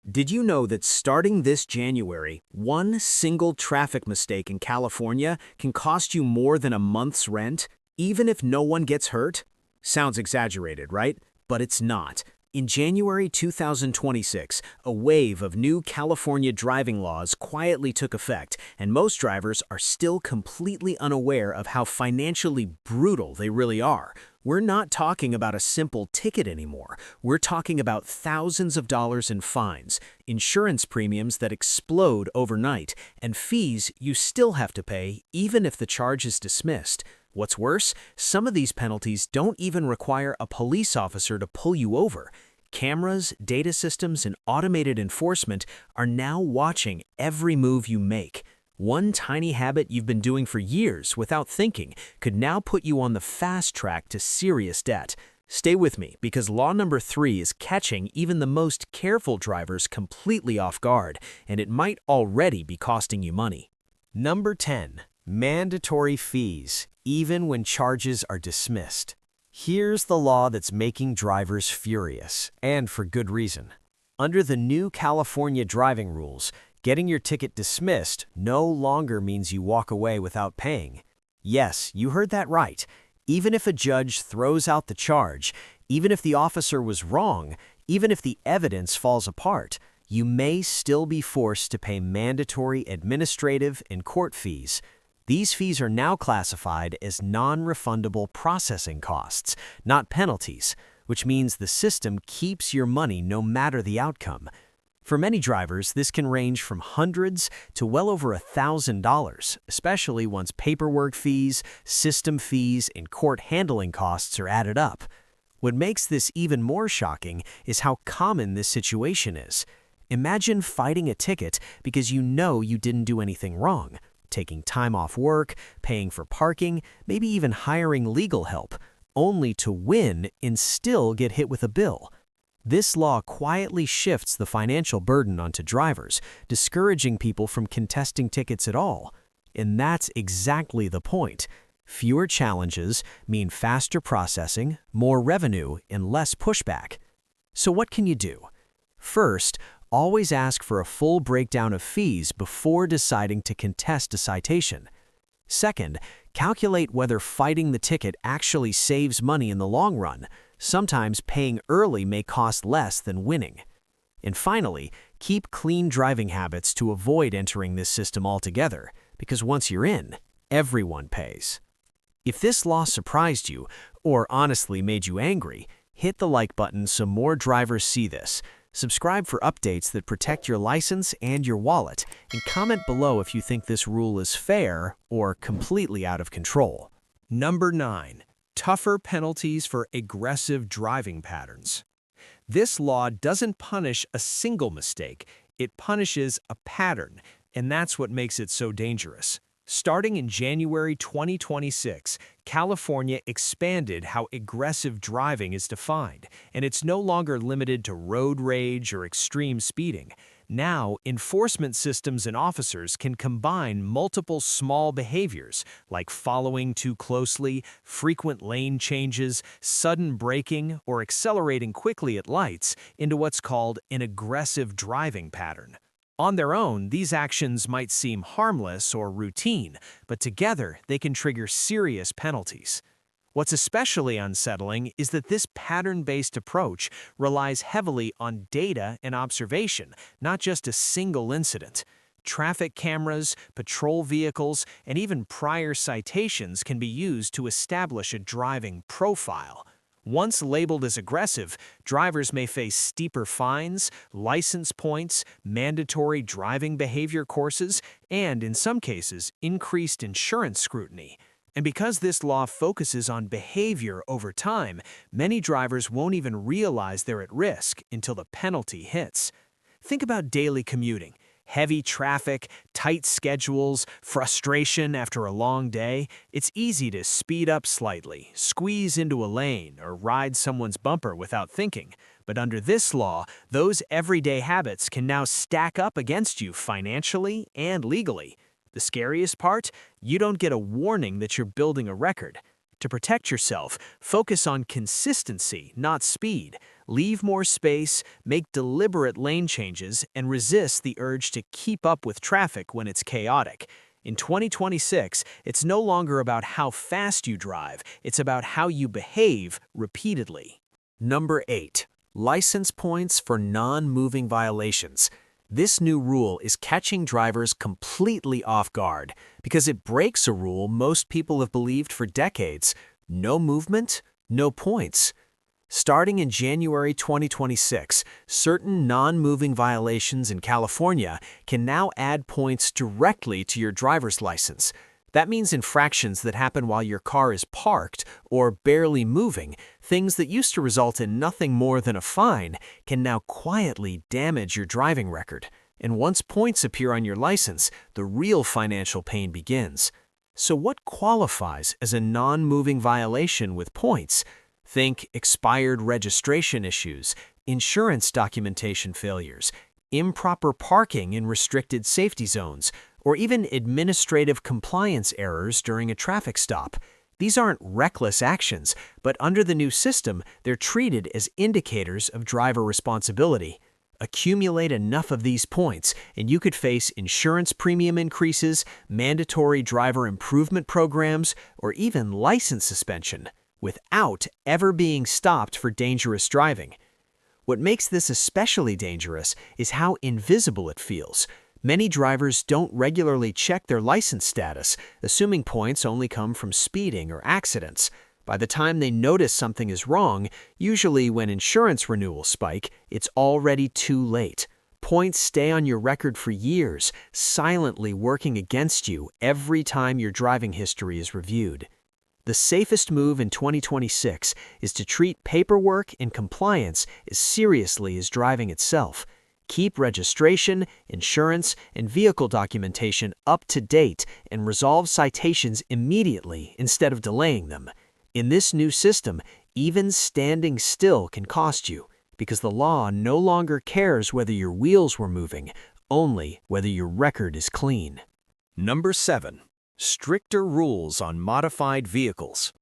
Did you know that starting this January, one single traffic mistake in California can cost you more than a month's rent, even if no one gets hurt? Sounds exaggerated, right? But it's not. In January 2026, a wave of new California driving laws quietly took effect, and most drivers are still completely unaware of how financially brutal they really are. We're not talking about a simple ticket anymore. We're talking about thousands of dollars in fines, insurance premiums that explode overnight, and fees you still have to pay even if the charge is dismissed. What's worse, some of these penalties don't even require a police officer to pull you over. Cameras, data systems, and automated enforcement are now watching every move you make. One tiny habit you've been doing for years without thinking could now put you on the fast track to serious debt. Stay with me, because law number 3 is catching even the most careful drivers completely off guard, and it might already be costing you money. Number 10. Mandatory fees, even when charges are dismissed. Here's the law that's making drivers furious, and for good reason. Under the new California driving rules, getting your ticket dismissed no longer means you walk away without paying. Yes, you heard that right. Even if a judge throws out the charge, even if the officer was wrong, even if the evidence falls apart, you may still be forced to pay mandatory administrative and court fees. These fees are now classified as non-refundable processing costs, not penalties, which means the system keeps your money no matter the outcome. For many drivers, this can range from hundreds to well over $1,000, especially once paperwork fees, system fees, and court handling costs are added up. What makes this even more shocking is how common this situation is. Imagine fighting a ticket because you know you didn't do anything wrong, taking time off work, paying for parking, maybe even hiring legal help, only to win and still get hit with a bill. This law quietly shifts the financial burden onto drivers, discouraging people from contesting tickets at all. And that's exactly the point. Fewer challenges mean faster processing, more revenue, and less pushback. So what can you do? First, always ask for a full breakdown of fees before deciding to contest a citation. Second, calculate whether fighting the ticket actually saves money in the long run. Sometimes paying early may cost less than winning. And finally, keep clean driving habits to avoid entering this system altogether, because once you're in, everyone pays. If this law surprised you, or honestly made you angry, hit the like button so more drivers see this. Subscribe for updates that protect your license and your wallet, and comment below if you think this rule is fair or completely out of control. Number 9. Tougher penalties for aggressive driving patterns. This law doesn't punish a single mistake, it punishes a pattern, and that's what makes it so dangerous. Starting in January 2026, California expanded how aggressive driving is defined, and it's no longer limited to road rage or extreme speeding. Now, enforcement systems and officers can combine multiple small behaviors, like following too closely, frequent lane changes, sudden braking, or accelerating quickly at lights, into what's called an aggressive driving pattern. On their own, these actions might seem harmless or routine, but together they can trigger serious penalties. What's especially unsettling is that this pattern-based approach relies heavily on data and observation, not just a single incident. Traffic cameras, patrol vehicles, and even prior citations can be used to establish a driving profile. Once labeled as aggressive, drivers may face steeper fines, license points, mandatory driving behavior courses, and, in some cases, increased insurance scrutiny. And because this law focuses on behavior over time, many drivers won't even realize they're at risk until the penalty hits. Think about daily commuting. Heavy traffic, tight schedules, frustration after a long day. It's easy to speed up slightly, squeeze into a lane, or ride someone's bumper without thinking. But under this law, those everyday habits can now stack up against you financially and legally. The scariest part? You don't get a warning that you're building a record. To protect yourself, focus on consistency, not speed. Leave more space, make deliberate lane changes, and resist the urge to keep up with traffic when it's chaotic. In 2026, it's no longer about how fast you drive, it's about how you behave repeatedly. Number 8. License points for non-moving violations. This new rule is catching drivers completely off guard because it breaks a rule most people have believed for decades: no movement, no points. Starting in January 2026, certain non-moving violations in California can now add points directly to your driver's license. That means infractions that happen while your car is parked or barely moving, things that used to result in nothing more than a fine, can now quietly damage your driving record. And once points appear on your license, the real financial pain begins. So what qualifies as a non-moving violation with points? Think expired registration issues, insurance documentation failures, improper parking in restricted safety zones, or even administrative compliance errors during a traffic stop. These aren't reckless actions, but under the new system, they're treated as indicators of driver responsibility. Accumulate enough of these points, and you could face insurance premium increases, mandatory driver improvement programs, or even license suspension, without ever being stopped for dangerous driving. What makes this especially dangerous is how invisible it feels. Many drivers don't regularly check their license status, assuming points only come from speeding or accidents. By the time they notice something is wrong, usually when insurance renewals spike, it's already too late. Points stay on your record for years, silently working against you every time your driving history is reviewed. The safest move in 2026 is to treat paperwork and compliance as seriously as driving itself. Keep registration, insurance, and vehicle documentation up to date and resolve citations immediately instead of delaying them. In this new system, even standing still can cost you, because the law no longer cares whether your wheels were moving, only whether your record is clean. Number 7. Stricter rules on modified vehicles.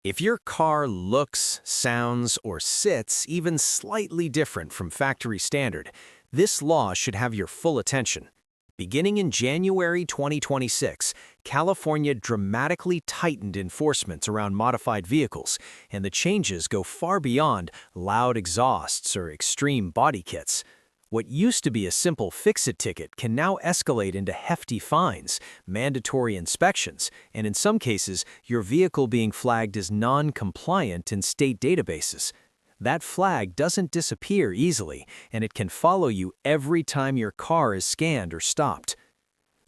If your car looks, sounds, or sits even slightly different from factory standard, this law should have your full attention. Beginning in January 2026, California dramatically tightened enforcement around modified vehicles, and the changes go far beyond loud exhausts or extreme body kits. What used to be a simple fix-it ticket can now escalate into hefty fines, mandatory inspections, and in some cases, your vehicle being flagged as non-compliant in state databases. That flag doesn't disappear easily, and it can follow you every time your car is scanned or stopped.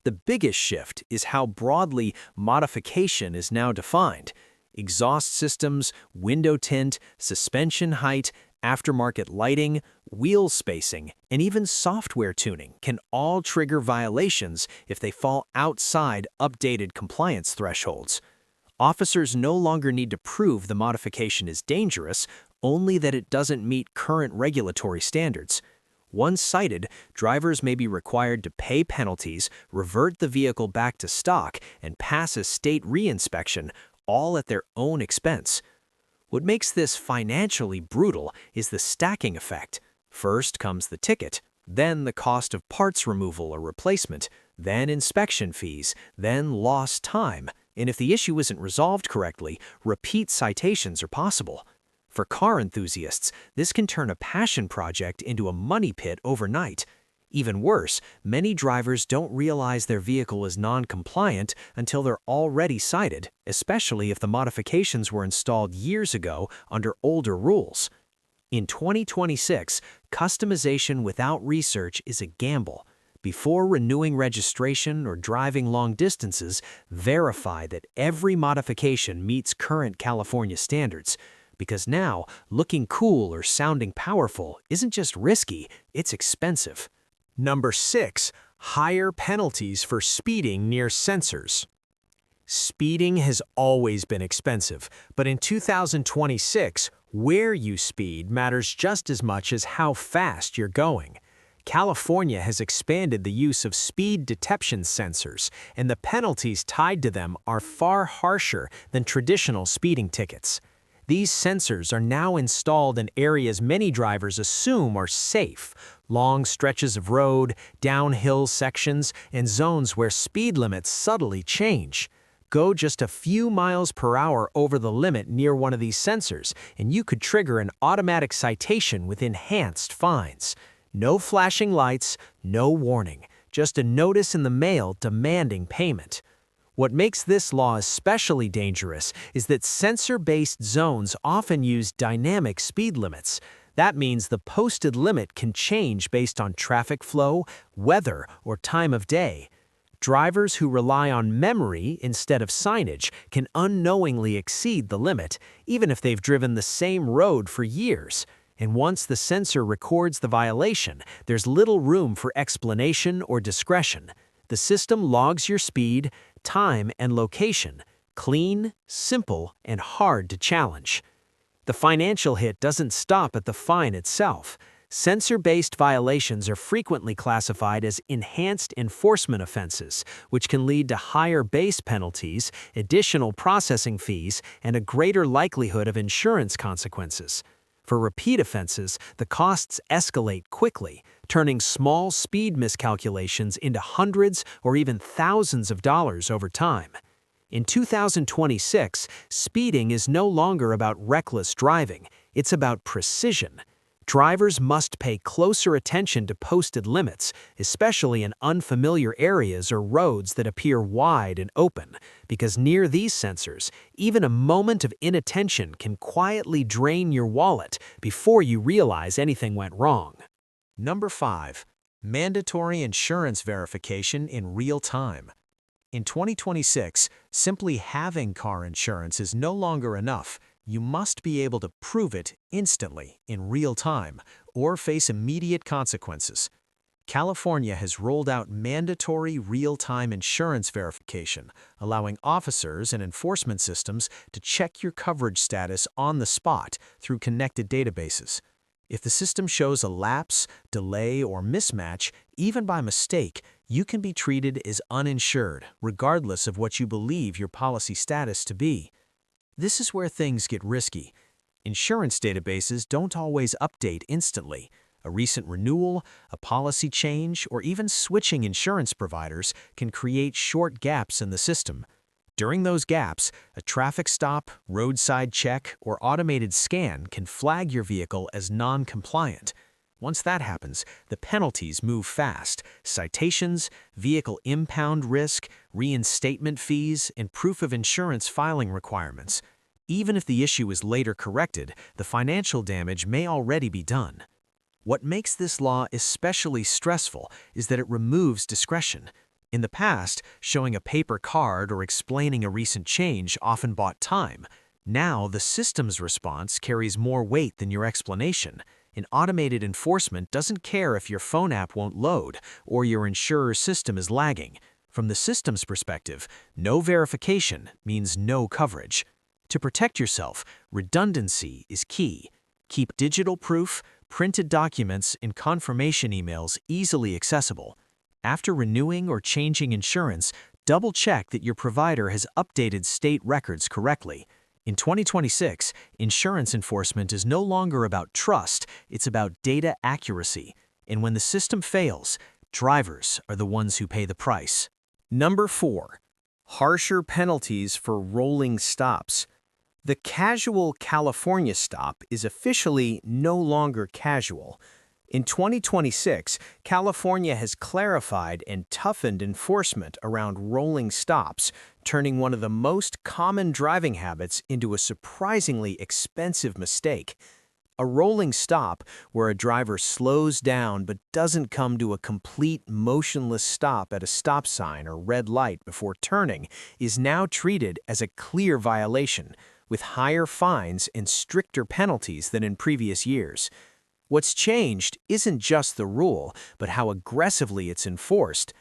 The biggest shift is how broadly modification is now defined. Exhaust systems, window tint, suspension height, aftermarket lighting, wheel spacing, and even software tuning can all trigger violations if they fall outside updated compliance thresholds. Officers no longer need to prove the modification is dangerous, only that it doesn't meet current regulatory standards. Once cited, drivers may be required to pay penalties, revert the vehicle back to stock, and pass a state reinspection, all at their own expense. What makes this financially brutal is the stacking effect. First comes the ticket, then the cost of parts removal or replacement, then inspection fees, then lost time, and if the issue isn't resolved correctly, repeat citations are possible. For car enthusiasts, this can turn a passion project into a money pit overnight. Even worse, many drivers don't realize their vehicle is non-compliant until they're already cited, especially if the modifications were installed years ago under older rules. In 2026, customization without research is a gamble. Before renewing registration or driving long distances, verify that every modification meets current California standards. Because now, looking cool or sounding powerful isn't just risky, it's expensive. Number 6. Higher penalties for speeding near sensors. Speeding has always been expensive, but in 2026, where you speed matters just as much as how fast you're going. California has expanded the use of speed detection sensors, and the penalties tied to them are far harsher than traditional speeding tickets. These sensors are now installed in areas many drivers assume are safe: long stretches of road, downhill sections, and zones where speed limits subtly change. Go just a few miles per hour over the limit near one of these sensors, and you could trigger an automatic citation with enhanced fines. No flashing lights, no warning, just a notice in the mail demanding payment. What makes this law especially dangerous is that sensor-based zones often use dynamic speed limits. That means the posted limit can change based on traffic flow, weather, or time of day. Drivers who rely on memory instead of signage can unknowingly exceed the limit, even if they've driven the same road for years. And once the sensor records the violation, there's little room for explanation or discretion. The system logs your speed, time, and location. Clean, simple, and hard to challenge. The financial hit doesn't stop at the fine itself. Sensor-based violations are frequently classified as enhanced enforcement offenses, which can lead to higher base penalties, additional processing fees, and a greater likelihood of insurance consequences. For repeat offenses, the costs escalate quickly, turning small speed miscalculations into hundreds or even thousands of dollars over time. In 2026, speeding is no longer about reckless driving, it's about precision. Drivers must pay closer attention to posted limits, especially in unfamiliar areas or roads that appear wide and open, because near these sensors, even a moment of inattention can quietly drain your wallet before you realize anything went wrong. Number 5. Mandatory insurance verification in real time. In 2026, simply having car insurance is no longer enough. You must be able to prove it instantly, in real time, or face immediate consequences. California has rolled out mandatory real-time insurance verification, allowing officers and enforcement systems to check your coverage status on the spot through connected databases. If the system shows a lapse, delay, or mismatch, even by mistake, you can be treated as uninsured, regardless of what you believe your policy status to be. This is where things get risky. Insurance databases don't always update instantly. A recent renewal, a policy change, or even switching insurance providers can create short gaps in the system. During those gaps, a traffic stop, roadside check, or automated scan can flag your vehicle as non-compliant. Once that happens, the penalties move fast: citations, vehicle impound risk, reinstatement fees, and proof of insurance filing requirements. Even if the issue is later corrected, the financial damage may already be done. What makes this law especially stressful is that it removes discretion. In the past, showing a paper card or explaining a recent change often bought time. Now, the system's response carries more weight than your explanation. An automated enforcement doesn't care if your phone app won't load or your insurer's system is lagging. From the system's perspective, no verification means no coverage. To protect yourself, redundancy is key. Keep digital proof, printed documents, and confirmation emails easily accessible. After renewing or changing insurance, double-check that your provider has updated state records correctly. In 2026, insurance enforcement is no longer about trust, it's about data accuracy. And when the system fails, drivers are the ones who pay the price. Number 4. Harsher penalties for rolling stops. The casual California stop is officially no longer casual. In 2026, California has clarified and toughened enforcement around rolling stops, turning one of the most common driving habits into a surprisingly expensive mistake. A rolling stop, where a driver slows down but doesn't come to a complete motionless stop at a stop sign or red light before turning, is now treated as a clear violation, with higher fines and stricter penalties than in previous years. What's changed isn't just the rule, but how aggressively it's enforced.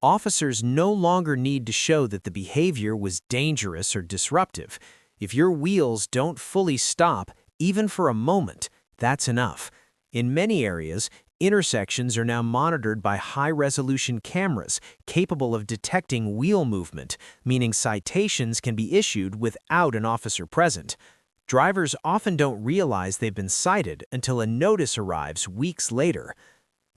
Officers no longer need to show that the behavior was dangerous or disruptive. If your wheels don't fully stop, even for a moment, that's enough. In many areas, Intersections are now monitored by high-resolution cameras capable of detecting wheel movement, meaning citations can be issued without an officer present. Drivers often don't realize they've been cited until a notice arrives weeks later.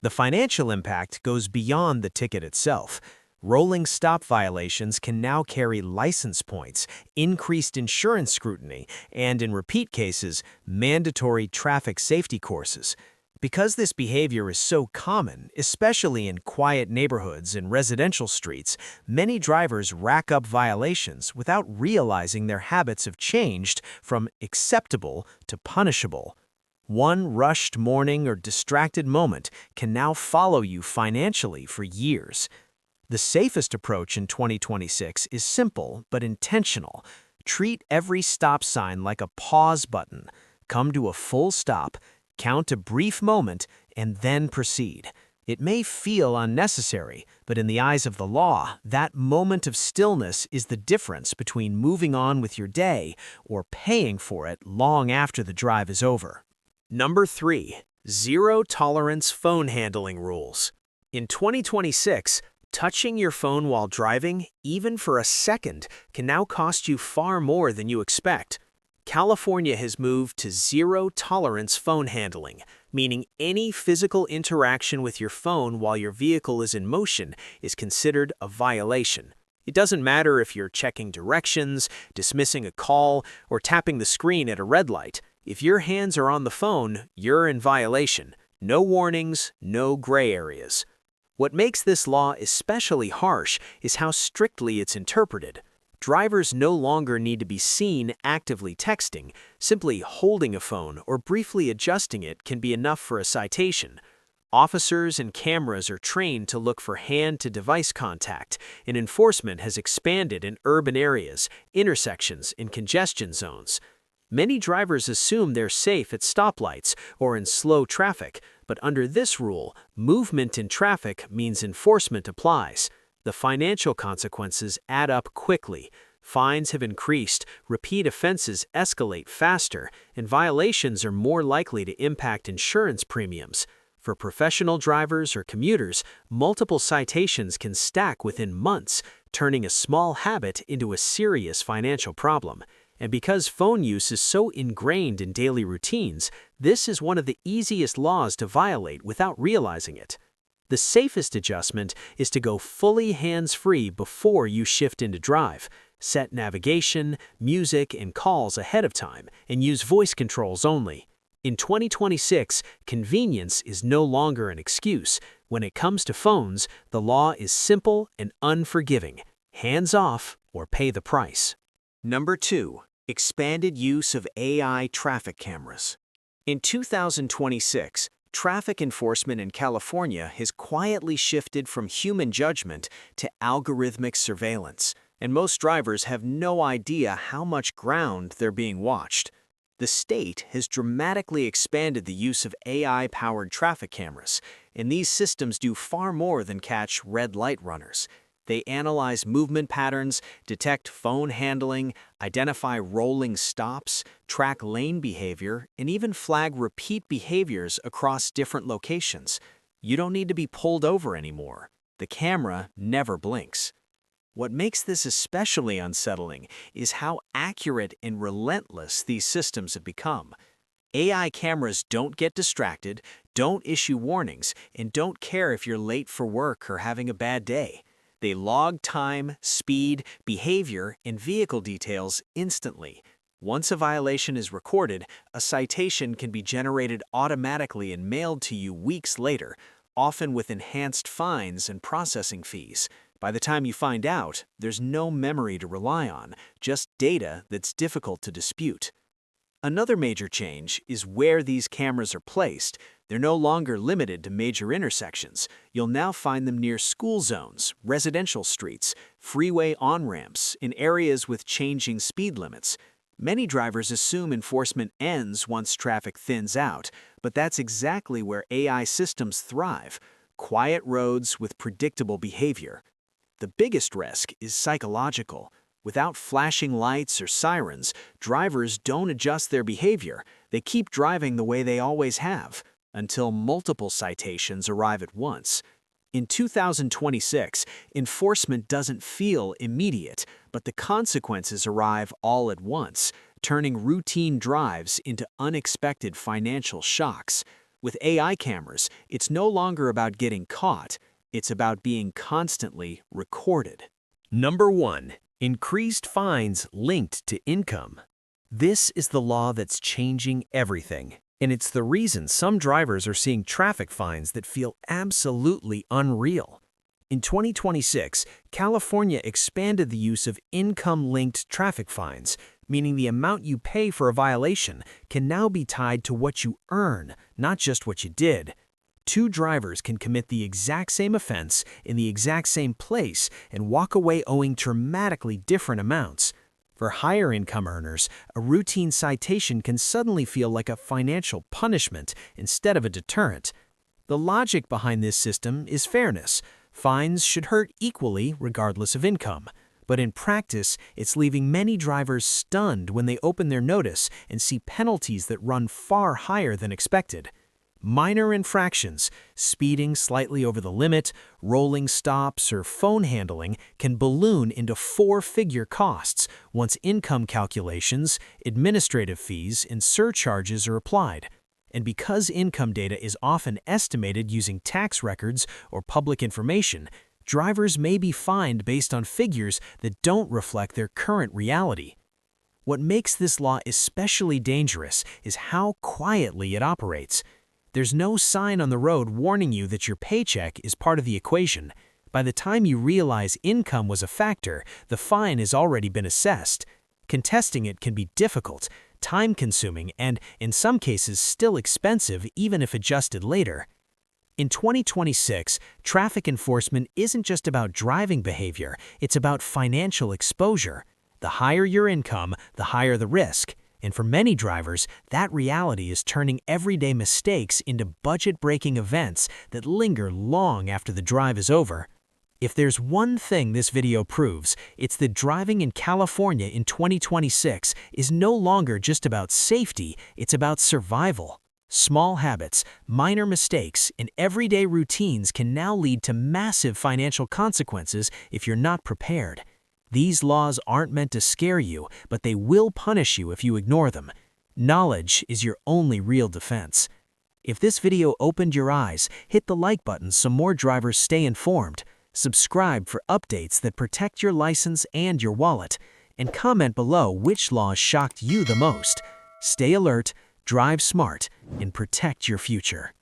The financial impact goes beyond the ticket itself. Rolling stop violations can now carry license points, increased insurance scrutiny, and in repeat cases, mandatory traffic safety courses. Because this behavior is so common, especially in quiet neighborhoods and residential streets, many drivers rack up violations without realizing their habits have changed from acceptable to punishable. One rushed morning or distracted moment can now follow you financially for years. The safest approach in 2026 is simple but intentional. Treat every stop sign like a pause button. Come to a full stop, count a brief moment, and then proceed. It may feel unnecessary, but in the eyes of the law, that moment of stillness is the difference between moving on with your day or paying for it long after the drive is over. Number 3. Zero-tolerance phone handling rules. In 2026, touching your phone while driving, even for a second, can now cost you far more than you expect. California has moved to zero-tolerance phone handling, meaning any physical interaction with your phone while your vehicle is in motion is considered a violation. It doesn't matter if you're checking directions, dismissing a call, or tapping the screen at a red light. If your hands are on the phone, you're in violation. No warnings, no gray areas. What makes this law especially harsh is how strictly it's interpreted. Drivers no longer need to be seen actively texting. Simply holding a phone or briefly adjusting it can be enough for a citation. Officers and cameras are trained to look for hand-to-device contact, and enforcement has expanded in urban areas, intersections, and congestion zones. Many drivers assume they're safe at stoplights or in slow traffic, but under this rule, movement in traffic means enforcement applies. The financial consequences add up quickly. Fines have increased, repeat offenses escalate faster, and violations are more likely to impact insurance premiums. For professional drivers or commuters, multiple citations can stack within months, turning a small habit into a serious financial problem. And because phone use is so ingrained in daily routines, this is one of the easiest laws to violate without realizing it. The safest adjustment is to go fully hands-free before you shift into drive. Set navigation, music, and calls ahead of time, and use voice controls only. In 2026, convenience is no longer an excuse. When it comes to phones, the law is simple and unforgiving. Hands off or pay the price. Number 2. Expanded use of AI traffic cameras. In 2026, traffic enforcement in California has quietly shifted from human judgment to algorithmic surveillance, and most drivers have no idea how much ground they're being watched. The state has dramatically expanded the use of AI-powered traffic cameras, and these systems do far more than catch red light runners. They analyze movement patterns, detect phone handling, identify rolling stops, track lane behavior, and even flag repeat behaviors across different locations. You don't need to be pulled over anymore. The camera never blinks. What makes this especially unsettling is how accurate and relentless these systems have become. AI cameras don't get distracted, don't issue warnings, and don't care if you're late for work or having a bad day. They log time, speed, behavior, and vehicle details instantly. Once a violation is recorded, a citation can be generated automatically and mailed to you weeks later, often with enhanced fines and processing fees. By the time you find out, there's no memory to rely on, just data that's difficult to dispute. Another major change is where these cameras are placed. They're no longer limited to major intersections. You'll now find them near school zones, residential streets, freeway on-ramps, in areas with changing speed limits. Many drivers assume enforcement ends once traffic thins out, but that's exactly where AI systems thrive: quiet roads with predictable behavior. The biggest risk is psychological. Without flashing lights or sirens, drivers don't adjust their behavior. They keep driving the way they always have. until multiple citations arrive at once. In 2026, enforcement doesn't feel immediate, but the consequences arrive all at once, turning routine drives into unexpected financial shocks. With AI cameras, it's no longer about getting caught, it's about being constantly recorded. Number 1. Increased fines linked to income. This is the law that's changing everything, and it's the reason some drivers are seeing traffic fines that feel absolutely unreal. In 2026, California expanded the use of income-linked traffic fines, meaning the amount you pay for a violation can now be tied to what you earn, not just what you did. Two drivers can commit the exact same offense in the exact same place and walk away owing dramatically different amounts. For higher income earners, a routine citation can suddenly feel like a financial punishment instead of a deterrent. The logic behind this system is fairness. Fines should hurt equally regardless of income. But in practice, it's leaving many drivers stunned when they open their notice and see penalties that run far higher than expected. Minor infractions, speeding slightly over the limit, rolling stops, or phone handling can balloon into four-figure costs once income calculations, administrative fees, and surcharges are applied. And because income data is often estimated using tax records or public information, drivers may be fined based on figures that don't reflect their current reality. What makes this law especially dangerous is how quietly it operates. There's no sign on the road warning you that your paycheck is part of the equation. By the time you realize income was a factor, the fine has already been assessed. Contesting it can be difficult, time-consuming, and, in some cases, still expensive even if adjusted later. In 2026, traffic enforcement isn't just about driving behavior, it's about financial exposure. The higher your income, the higher the risk. And for many drivers, that reality is turning everyday mistakes into budget-breaking events that linger long after the drive is over. If there's one thing this video proves, it's that driving in California in 2026 is no longer just about safety, it's about survival. Small habits, minor mistakes, and everyday routines can now lead to massive financial consequences if you're not prepared. These laws aren't meant to scare you, but they will punish you if you ignore them. Knowledge is your only real defense. If this video opened your eyes, hit the like button so more drivers stay informed. Subscribe for updates that protect your license and your wallet. And comment below which laws shocked you the most. Stay alert, drive smart, and protect your future.